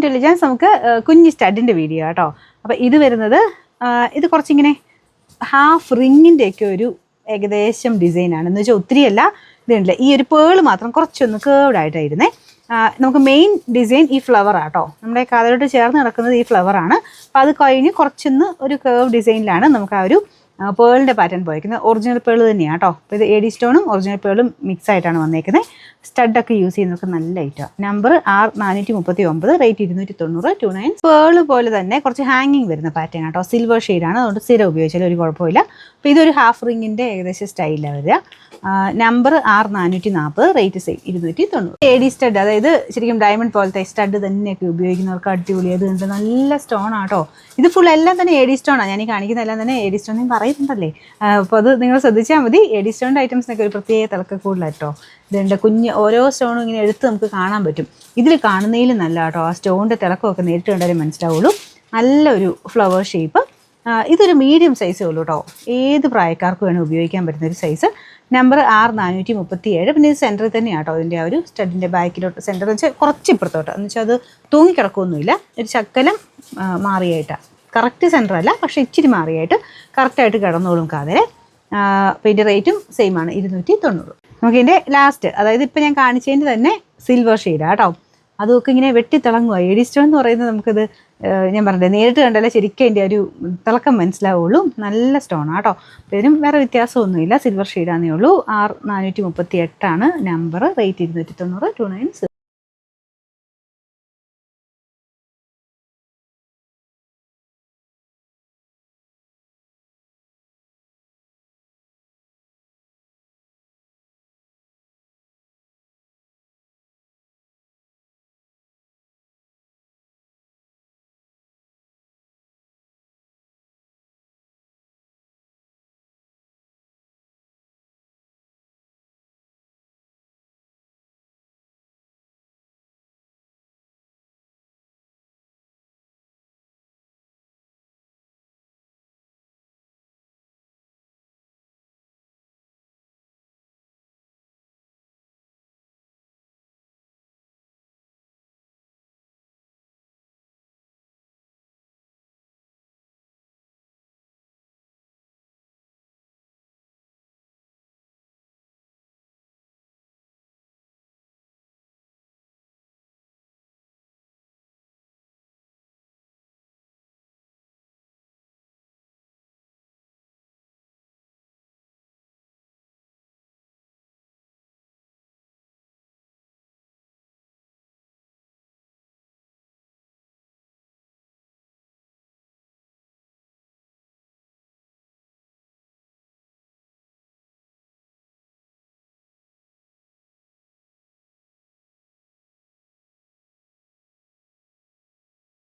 Intelligence നമുക്ക് കുഞ്ഞ് സ്റ്റഡിൻ്റെ video കേട്ടോ. അപ്പോൾ ഇത് വരുന്നത് ഇത് കുറച്ചിങ്ങനെ ഹാഫ് റിങ്ങിൻ്റെയൊക്കെ ഒരു ഏകദേശം ഡിസൈനാണ്. എന്ന് വെച്ചാൽ ഒത്തിരിയല്ല, ഇതുണ്ടല്ലേ ഈ ഒരു പേള് മാത്രം കുറച്ചൊന്ന് കേർവ്ഡ് ആയിട്ടായിരുന്നേ. നമുക്ക് മെയിൻ ഡിസൈൻ ഈ ഫ്ലവർ ആട്ടോ, നമ്മുടെ കാതലോട്ട് ചേർന്ന് നടക്കുന്നത് ഈ ഫ്ലവറാണ്. അപ്പോൾ അത് കഴിഞ്ഞ് കുറച്ചൊന്ന് ഒരു കേർവ് ഡിസൈനിലാണ് നമുക്ക് ആ ഒരു പേളിൻ്റെ പാറ്റേൺ പോയിരിക്കുന്നത്. ഒറിജിനൽ പേൾ തന്നെയാണ് കേട്ടോ. അപ്പോൾ ഇത് AD സ്റ്റോണും ഒറിജിനൽ പേളും മിക്സ് ആയിട്ടാണ് വന്നേക്കുന്നത്. സ്റ്റഡൊക്കെ യൂസ് ചെയ്യുന്നവർക്ക് നല്ല ഐറ്റമാണ്. Number R439, rate 290, 29. പേള് പോലെ തന്നെ കുറച്ച് ഹാങ്ങിങ് വരുന്ന പാറ്റേൺ ആട്ടോ. സിൽവർ ഷെയ്ഡാണ്, അതുകൊണ്ട് സ്ഥിരം ഉപയോഗിച്ചാലും ഒരു കുഴപ്പമില്ല. അപ്പോൾ ഇതൊരു ഹാഫ് റിങ്ങിൻ്റെ ഏകദേശം സ്റ്റൈലാണ് വരിക. Number R440, rate same 290. AD stud, അതായത് ശരിക്കും ഡയമണ്ട് പോലത്തെ സ്റ്റഡ് തന്നെയൊക്കെ ഉപയോഗിക്കുന്നവർക്ക് അടിപൊളി. അത് ഉണ്ട്, നല്ല സ്റ്റോൺ ആട്ടോ. ഇത് ഫുൾ എല്ലാം തന്നെ AD സ്റ്റോണാണ്. ഞാൻ ഈ കാണിക്കുന്ന എല്ലാം തന്നെ AD സ്റ്റോൺ പറയുന്നുണ്ടല്ലേ. അപ്പോൾ അത് നിങ്ങൾ ശ്രദ്ധിച്ചാൽ മതി. AD സ്റ്റോണിൻ്റെ ഐറ്റംസിനൊക്കെ ഒരു പ്രത്യേക തിളക്ക കൂടുതലായിട്ടോ. ഇതുണ്ട് കുഞ്ഞ് ഓരോ സ്റ്റോണും ഇങ്ങനെ എടുത്ത് നമുക്ക് കാണാൻ പറ്റും. ഇതിൽ കാണുന്നതിലും നല്ല കേട്ടോ. ആ സ്റ്റോണിൻ്റെ തിളക്കമൊക്കെ നേരിട്ട് കണ്ടാലേ മനസ്സിലാവുള്ളൂ. നല്ലൊരു ഫ്ലവർ ഷേപ്പ്. ഇതൊരു മീഡിയം സൈസേ ഉള്ളൂ കേട്ടോ. ഏത് പ്രായക്കാർക്ക് വേണം ഉപയോഗിക്കാൻ പറ്റുന്ന ഒരു സൈസ്. Number R437. പിന്നെ ഇത് സെൻറ്ററിൽ തന്നെയാണ് കേട്ടോ. ഇതിൻ്റെ ആ ഒരു സ്റ്റഡിൻ്റെ ബാക്കിലോട്ട് സെൻറ്റർ എന്ന് വെച്ചാൽ കുറച്ച് ഇപ്പുറത്തോട്ട്, എന്ന് വെച്ചാൽ അത് തൂങ്ങിക്കിടക്കുകയൊന്നുമില്ല. ഒരു ശക്കലം മാറിയായിട്ടാണ്. കറക്റ്റ് സെൻറ്റർ അല്ല, പക്ഷേ ഇച്ചിരി മാറിയായിട്ട് കറക്റ്റായിട്ട് കിടന്നോളും കാതരെ. അപ്പോൾ ഇതിൻ്റെ റേറ്റും സെയിം ആണ്, 290. നമുക്ക് ഇതിൻ്റെ ലാസ്റ്റ്, അതായത് ഇപ്പോൾ ഞാൻ കാണിച്ചതിൻ്റെ തന്നെ സിൽവർ ഷെയ്ഡാണ് കേട്ടോ. അതൊക്കെ ഇങ്ങനെ വെട്ടിത്തിളങ്ങുക. AD സ്റ്റോൺ എന്ന് പറയുന്നത് നമുക്കിത് ഞാൻ പറഞ്ഞില്ലേ, നേരിട്ട് കണ്ടാലേ ശരിക്കും അതിൻ്റെ ഒരു തിളക്കം മനസ്സിലാവുള്ളൂ. നല്ല സ്റ്റോണാണ് കേട്ടോ. അപ്പോൾ ഇതിനും വേറെ വ്യത്യാസമൊന്നുമില്ല, സിൽവർ ഷെയ്ഡാന്നേ ഉള്ളൂ. R438 number, rate 290, 29.